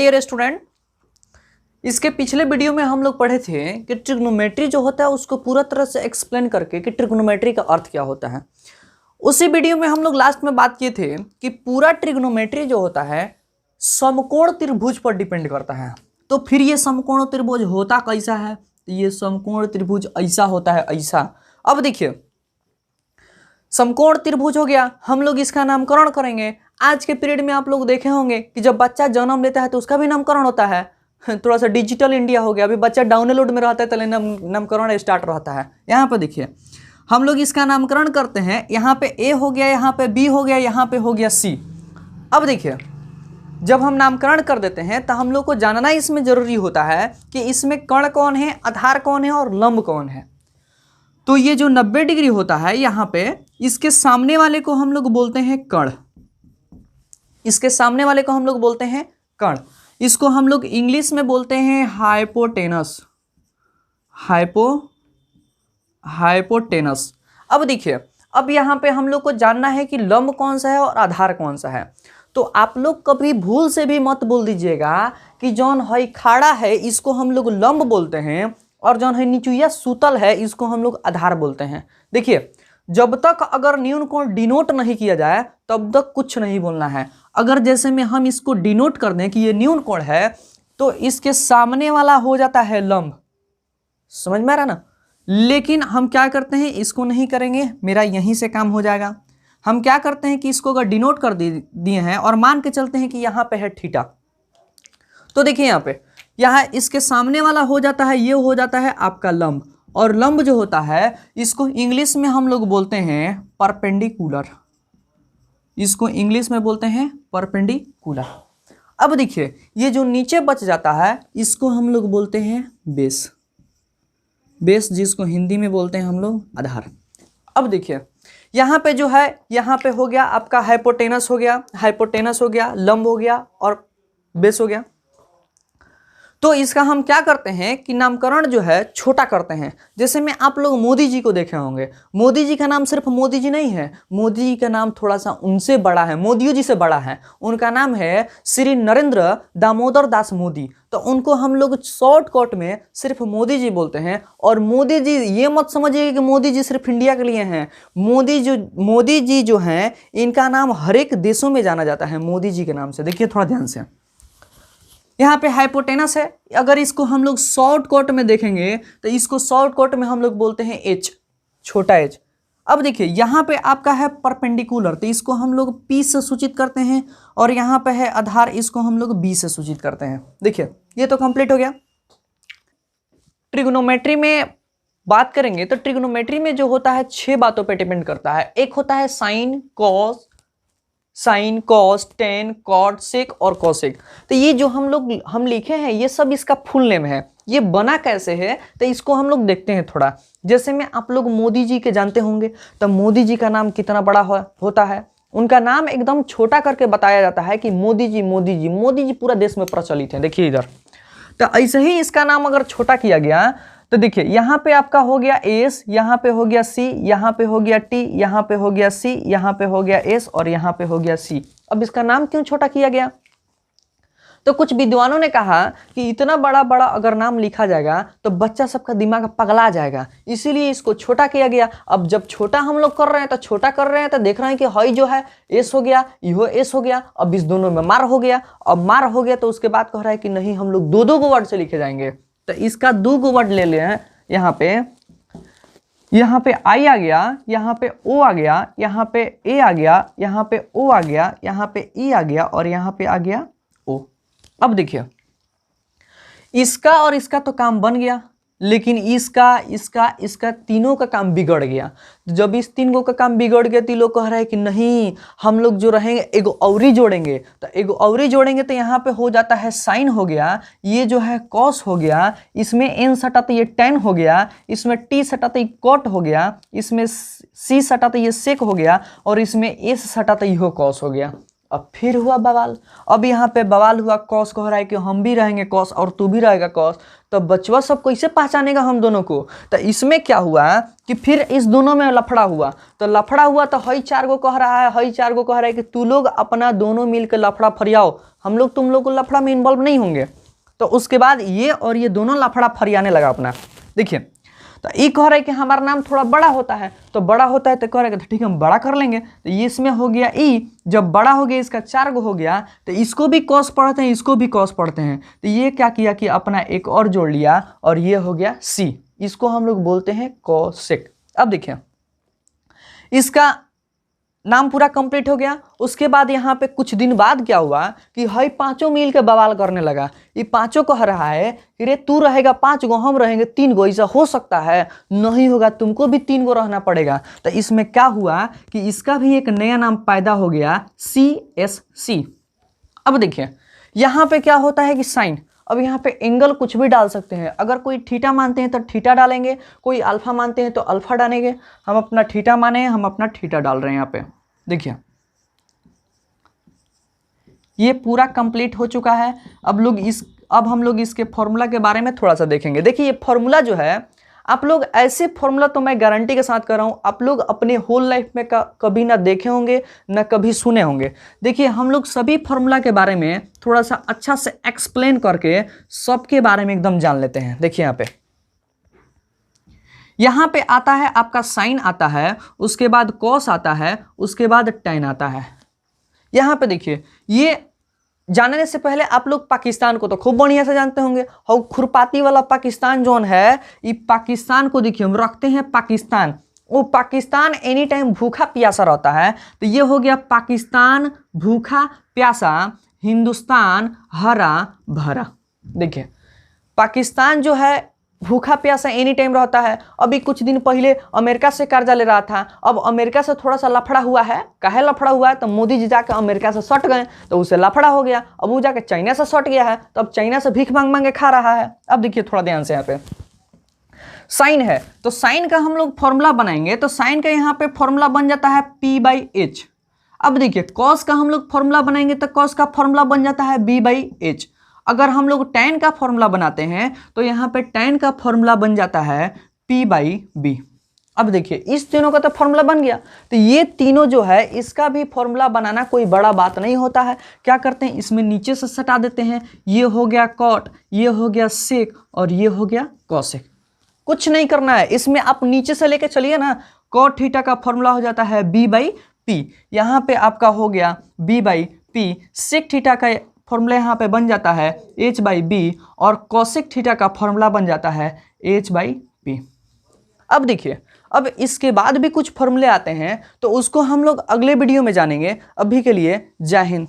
Dear student, इसके पिछले video में हम लोग पढ़े थे कि ट्रिग्नोमेट्री जो होता है उसको पूरा तरह से एक्सप्लेन करके कि ट्रिग्नोमेट्री का अर्थ क्या होता है। उसी वीडियो में हम लोग लास्ट में बात किए थे कि पूरा ट्रिग्नोमेट्री जो होता है समकोण त्रिभुज पर डिपेंड करता है। तो फिर ये समकोण त्रिभुज होता कैसा है? तो ये समकोण त्रिभुज ऐसा होता है, ऐसा। अब देखिए, समकोण त्रिभुज हो गया, हम लोग इसका नामकरण करेंगे। आज के पीरियड में आप लोग देखे होंगे कि जब बच्चा जन्म लेता है तो उसका भी नामकरण होता है। थोड़ा सा डिजिटल इंडिया हो गया, अभी बच्चा डाउनलोड में रहता है तो नामकरण स्टार्ट रहता है। यहाँ पे देखिए, हम लोग इसका नामकरण करते हैं। यहाँ पे ए हो गया, यहाँ पे बी हो गया, यहाँ पे हो गया सी। अब देखिए, जब हम नामकरण कर देते हैं तो हम लोग को जानना इसमें जरूरी होता है कि इसमें कर्ण कौन है, आधार कौन है और लंब कौन है। तो ये जो 90 डिग्री होता है यहाँ पे, इसके सामने वाले को हम लोग बोलते हैं कर्ण। इसके सामने वाले को हम लोग बोलते हैं कर्ण। इसको हम लोग इंग्लिश में बोलते हैं हाइपोटेनस। हाइपोटेनस। अब देखिए, अब यहाँ पे हम लोग को जानना है कि लंब कौन सा है और आधार कौन सा है। तो आप लोग कभी भूल से भी मत बोल दीजिएगा कि जौन है खाड़ा है इसको हम लोग लंब बोलते हैं और जौन है निचुया सूतल है इसको हम लोग आधार बोलते हैं। देखिए, जब तक अगर न्यून कोण डिनोट नहीं किया जाए तब तक कुछ नहीं बोलना है। अगर जैसे में हम इसको डिनोट कर दें कि ये न्यून कोण है तो इसके सामने वाला हो जाता है लंब। समझ में आ रहा ना? लेकिन हम क्या करते हैं, इसको नहीं करेंगे, मेरा यहीं से काम हो जाएगा। हम क्या करते हैं कि इसको अगर डिनोट कर दिए हैं और मान के चलते हैं कि यहाँ पे है थीटा, तो देखिए यहाँ इसके सामने वाला हो जाता है, ये हो जाता है आपका लंब। और लंब जो होता है इसको इंग्लिश में हम लोग बोलते हैं परपेंडिकुलर। इसको इंग्लिश में बोलते हैं परपेंडिकुलर। अब देखिए, ये जो नीचे बच जाता है इसको हम लोग बोलते हैं बेस। बेस जिसको हिंदी में बोलते हैं हम लोग आधार। अब देखिए, यहाँ पे जो है, यहाँ पे हो गया आपका हाइपोटेनस हो गया, हाइपोटेनस हो गया, लंब हो गया और बेस हो गया। तो इसका हम क्या करते हैं कि नामकरण जो है छोटा करते हैं। जैसे में आप लोग मोदी जी को देखे होंगे, मोदी जी का नाम सिर्फ मोदी जी नहीं है, मोदी जी का नाम थोड़ा सा उनसे बड़ा है, मोदियों जी से बड़ा है। उनका नाम है श्री नरेंद्र दामोदर दास मोदी। तो उनको हम लोग शॉर्टकट में सिर्फ मोदी जी बोलते हैं। और मोदी जी, ये मत समझिए कि मोदी जी सिर्फ इंडिया के लिए हैं। मोदी जी जो हैं इनका नाम हर एक देशों में जाना जाता है मोदी जी के नाम से। देखिए थोड़ा ध्यान से, यहाँ पे हाइपोटेनस है। अगर इसको हम लोग शॉर्टकट में देखेंगे तो इसको शॉर्टकट में हम लोग बोलते हैं एच, छोटा एच। अब देखिए, यहाँ पे आपका है परपेंडिकुलर, तो इसको हम लोग पी से सूचित करते हैं। और यहाँ पे है आधार, इसको हम लोग बी से सूचित करते हैं। देखिए, ये तो कंप्लीट हो गया। ट्रिग्नोमेट्री में बात करेंगे तो ट्रिग्नोमेट्री में जो होता है 6 बातों पर डिपेंड करता है। एक होता है साइन, कॉस, टेन, कॉट, सेक और कोसेक। तो ये जो हम लिखे हैं ये सब इसका फुल नेम है। ये बना कैसे है तो इसको हम लोग देखते हैं थोड़ा। जैसे में आप लोग मोदी जी के जानते होंगे, तो मोदी जी का नाम कितना बड़ा होता है। उनका नाम एकदम छोटा करके बताया जाता है कि मोदी जी, मोदी जी, मोदी जी पूरा देश में प्रचलित है। देखिए इधर, तो ऐसे ही इसका नाम अगर छोटा किया गया तो देखिए, यहाँ पे आपका हो गया एस, यहाँ पे हो गया सी, यहाँ पे हो गया टी, यहाँ पे हो गया सी, यहाँ पे हो गया एस और यहाँ पे हो गया सी। अब इसका नाम क्यों छोटा किया गया? तो कुछ विद्वानों ने कहा कि इतना बड़ा बड़ा अगर नाम लिखा जाएगा तो बच्चा सबका दिमाग पगला जाएगा, इसीलिए इसको छोटा किया गया। अब जब छोटा हम लोग कर रहे हैं तो छोटा कर रहे हैं तो देख रहे हैं कि हई जो है एस हो गया, इहो एस हो गया। अब इस दोनों में मार हो गया। अब मार हो गया तो उसके बाद कह रहा है कि नहीं, हम लोग दो गो वर्ड से लिखे जाएंगे। तो इसका 2 गो वर्ड ले लें। यहाँ पे आई आ गया, यहाँ पे ओ आ गया, यहाँ पे ए आ गया, यहाँ पे ओ आ गया, यहाँ पे ई आ गया और यहाँ पे आ गया ओ। अब देखिए, इसका और इसका तो काम बन गया, लेकिन इसका तीनों का काम बिगड़ गया। जब इस 3 गो का काम बिगड़ गया तो लोग कह रहे हैं कि नहीं, हम लोग जो रहेंगे एगो औरी जोड़ेंगे। तो एगो औरी जोड़ेंगे तो यहाँ पे हो जाता है साइन हो गया, ये जो है कॉस हो गया, इसमें एन सटा तो ये टेन हो गया, इसमें टी सटा तो ये कॉट हो गया, इसमें सी सटा तो ये सेक हो गया और इसमें एस सटा तो ये कॉस हो गया। अब फिर हुआ बवाल। अब यहाँ पे बवाल हुआ, कॉस कह रहा है कि हम भी रहेंगे कॉस और तू भी रहेगा कॉस, तो बचवा सब कैसे पहचानेगा हम दोनों को। तो इसमें क्या हुआ कि फिर इस दोनों में लफड़ा हुआ। तो लफड़ा हुआ तो हई 4 गो कह रहा है, हई 4 गो कह रहा है कि तू लोग अपना दोनों मिल के लफड़ा फरियाओ, हम लोग तुम लोग को लफड़ा में इन्वॉल्व नहीं होंगे। तो उसके बाद ये और ये दोनों लफड़ा फरियाने लगा अपना। देखिए, तो ये कह रहा है कि हमारा नाम थोड़ा बड़ा होता है, तो बड़ा होता है तो कह रहा है कि ठीक है हम बड़ा कर लेंगे। तो ये इसमें हो गया ई, जब बड़ा हो गया इसका 4 गो हो गया, तो इसको भी कॉस पढ़ते हैं, इसको भी कॉस पढ़ते हैं। तो ये क्या किया कि अपना एक और जोड़ लिया और ये हो गया सी, इसको हम लोग बोलते हैं कोसेक। अब देखिए इसका नाम पूरा कंप्लीट हो गया। उसके बाद यहाँ पे कुछ दिन बाद क्या हुआ कि हई 5 मिल के बवाल करने लगा। ये 5 कह रहा है कि रे तू रहेगा 5 गो, हम रहेंगे 3 गो, ऐसा हो सकता है? नहीं होगा, तुमको भी 3 गो रहना पड़ेगा। तो इसमें क्या हुआ कि इसका भी एक नया नाम पैदा हो गया, CSC। अब देखिए यहाँ पे क्या होता है कि साइन, अब यहाँ पे एंगल कुछ भी डाल सकते हैं। अगर कोई थीटा मानते हैं तो थीटा डालेंगे, कोई अल्फा मानते हैं तो अल्फा डालेंगे। हम अपना थीटा माने हैं, हम अपना थीटा डाल रहे हैं यहाँ पे। देखिए ये पूरा कंप्लीट हो चुका है। अब हम लोग इसके फॉर्मूला के बारे में थोड़ा सा देखेंगे। देखिए ये फॉर्मूला जो है, आप लोग ऐसे फॉर्मूला तो मैं गारंटी के साथ कर रहा हूँ आप लोग अपने होल लाइफ में कभी ना देखे होंगे ना कभी सुने होंगे। देखिए हम लोग सभी फॉर्मूला के बारे में थोड़ा सा अच्छा से एक्सप्लेन करके सबके बारे में एकदम जान लेते हैं। देखिए यहाँ पे आता है आपका साइन आता है, उसके बाद कॉस आता है, उसके बाद टेन आता है। यहाँ पे देखिए, ये जानने से पहले आप लोग पाकिस्तान को तो खूब बढ़िया से जानते होंगे। और खुरपाती वाला पाकिस्तान जोन है, ये पाकिस्तान को देखिए हम रखते हैं पाकिस्तान। वो पाकिस्तान एनी टाइम भूखा प्यासा रहता है, तो ये हो गया पाकिस्तान भूखा प्यासा, हिंदुस्तान हरा भरा। देखिए पाकिस्तान जो है भूखा प्यासा एनी टाइम रहता है। अभी कुछ दिन पहले अमेरिका से कर्जा ले रहा था, अब अमेरिका से थोड़ा सा लफड़ा हुआ है। काहे लफड़ा हुआ है? तो मोदी जी जाकर अमेरिका से सट गए तो उसे लफड़ा हो गया। अब वो जाके चाइना से सट गया है, तो अब चाइना से भीख मांग मांग के खा रहा है। अब देखिए थोड़ा ध्यान से, यहाँ पे साइन है तो साइन का हम लोग फॉर्मूला बनाएंगे, तो साइन का यहाँ पे फॉर्मूला बन जाता है P/H। अब देखिए कॉस का हम लोग फॉर्मूला बनाएंगे तो कॉस का फॉर्मूला बन जाता है B/H। अगर हम लोग tan का फॉर्मूला बनाते हैं तो यहाँ पे tan का फॉर्मूला बन जाता है P/B। अब देखिए इस तीनों का तो फॉर्मूला बन गया, तो ये तीनों जो है इसका भी फॉर्मूला बनाना कोई बड़ा बात नहीं होता है। क्या करते हैं, इसमें नीचे से सटा देते हैं। ये हो गया कॉट, ये हो गया सेक और ये हो गया कॉसेक। कुछ नहीं करना है इसमें, आप नीचे से लेके चलिए ना। कॉट थीटा का फॉर्मूला हो जाता है B/P, यहाँ पे आपका हो गया B/P। सेक थीटा का फॉर्मूला यहाँ पे बन जाता है H/B और कॉसेक थीटा का फॉर्मूला बन जाता है H/P। अब देखिए, अब इसके बाद भी कुछ फॉर्मूले आते हैं तो उसको हम लोग अगले वीडियो में जानेंगे। अभी के लिए जय हिंद।